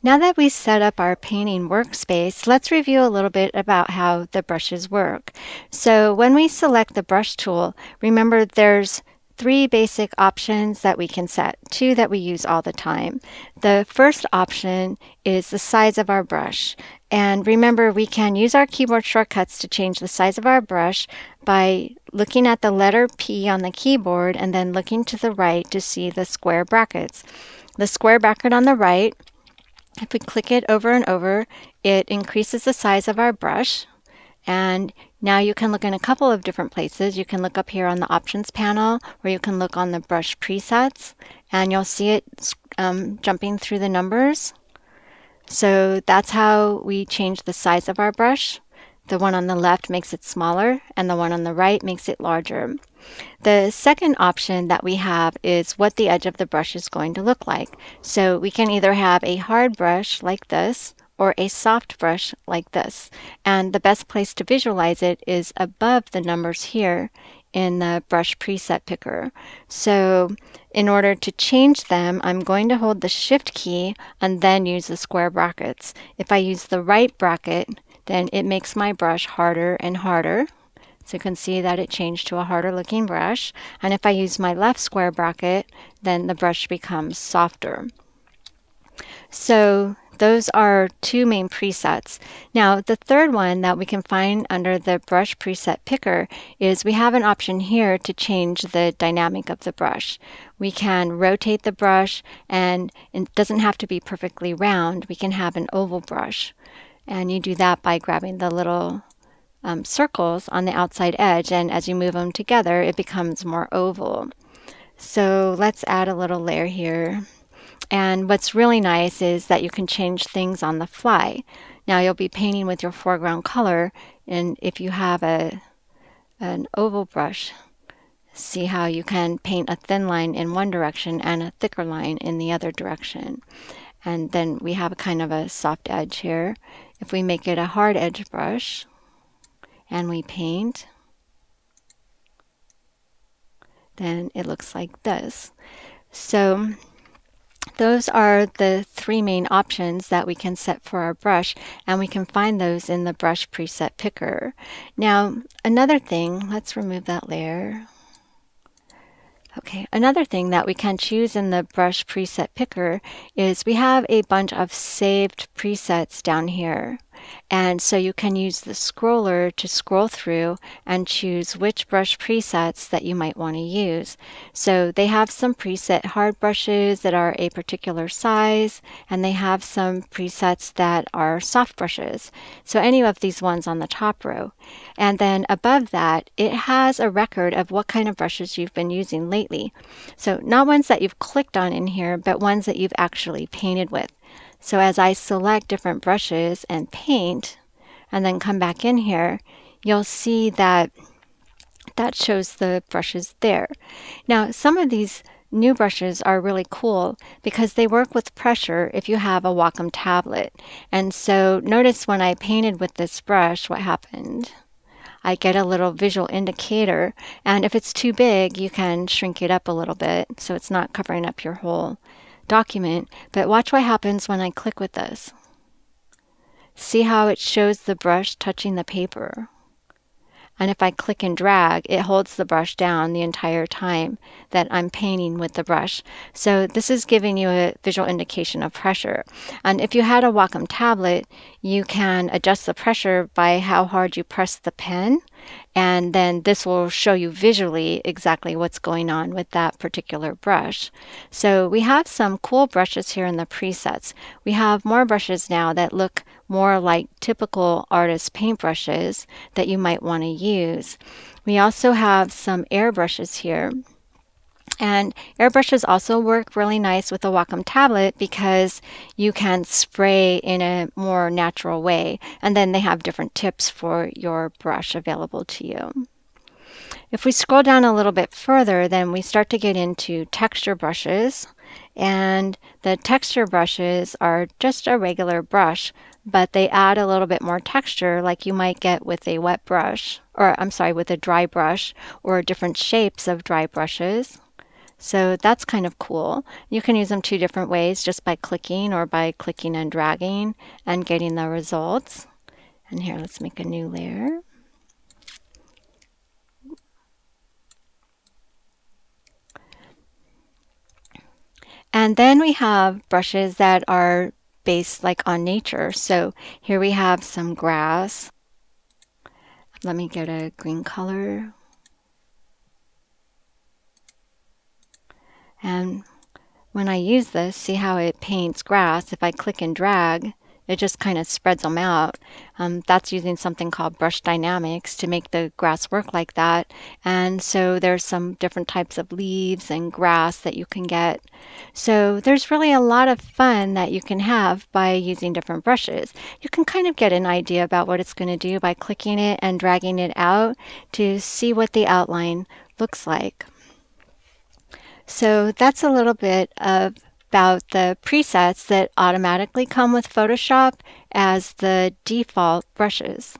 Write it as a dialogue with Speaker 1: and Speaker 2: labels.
Speaker 1: Now that we set up our painting workspace, let's review a little bit about how the brushes work. So when we select the brush tool, remember there's three basic options that we can set, two that we use all the time. The first option is the size of our brush. And remember, we can use our keyboard shortcuts to change the size of our brush by looking at the letter P on the keyboard and then looking to the right to see the square brackets. The square bracket on the right, if we click it over and over, it increases the size of our brush. And now you can look in a couple of different places. You can look up here on the options panel, or you can look on the brush presets, and you'll see it jumping through the numbers. So that's how we change the size of our brush. The one on the left makes it smaller, and the one on the right makes it larger. The second option that we have is what the edge of the brush is going to look like. So we can either have a hard brush like this or a soft brush like this. And the best place to visualize it is above the numbers here in the brush preset picker. So in order to change them, I'm going to hold the Shift key and then use the square brackets. If I use the right bracket, then it makes my brush harder and harder. So you can see that it changed to a harder looking brush. And if I use my left square bracket, then the brush becomes softer. So those are two main presets. Now the third one that we can find under the brush preset picker is we have an option here to change the dynamic of the brush. We can rotate the brush, and it doesn't have to be perfectly round. We can have an oval brush. And you do that by grabbing the little circles on the outside edge, and as you move them together it becomes more oval. So let's add a little layer here. And what's really nice is that you can change things on the fly. Now you'll be painting with your foreground color, and if you have an oval brush, see how you can paint a thin line in one direction and a thicker line in the other direction. And then we have a kind of a soft edge here. If we make it a hard edge brush and we paint, then it looks like this. So those are the three main options that we can set for our brush, and we can find those in the brush preset picker. Now, another thing, let's remove that layer. Okay, another thing that we can choose in the brush preset picker is we have a bunch of saved presets down here. And so you can use the scroller to scroll through and choose which brush presets that you might want to use. So they have some preset hard brushes that are a particular size, and they have some presets that are soft brushes. So any of these ones on the top row. And then above that, it has a record of what kind of brushes you've been using lately. So not ones that you've clicked on in here, but ones that you've actually painted with. So as I select different brushes and paint, and then come back in here, you'll see that that shows the brushes there. Now, some of these new brushes are really cool because they work with pressure if you have a Wacom tablet. And so notice when I painted with this brush, what happened? I get a little visual indicator, and if it's too big, you can shrink it up a little bit so it's not covering up your whole document. But watch what happens when I click with this. See how it shows the brush touching the paper? And if I click and drag, it holds the brush down the entire time that I'm painting with the brush. So this is giving you a visual indication of pressure. And if you had a Wacom tablet, you can adjust the pressure by how hard you press the pen. And then this will show you visually exactly what's going on with that particular brush. So we have some cool brushes here in the presets. We have more brushes now that look more like typical artist paintbrushes that you might want to use. We also have some airbrushes here. And airbrushes also work really nice with a Wacom tablet because you can spray in a more natural way. And then they have different tips for your brush available to you. If we scroll down a little bit further, then we start to get into texture brushes. And the texture brushes are just a regular brush, but they add a little bit more texture like you might get with a wet brush, or I'm sorry, with a dry brush, or different shapes of dry brushes. So that's kind of cool. You can use them two different ways, just by clicking or by clicking and dragging and getting the results. And here, let's make a new layer. And then we have brushes that are based like on nature. So here we have some grass. Let me get a green color. And when I use this, see how it paints grass? If I click and drag, it just kind of spreads them out. That's using something called Brush Dynamics to make the grass work like that. And so there's some different types of leaves and grass that you can get. So there's really a lot of fun that you can have by using different brushes. You can kind of get an idea about what it's going to do by clicking it and dragging it out to see what the outline looks like. So that's a little bit about the presets that automatically come with Photoshop as the default brushes.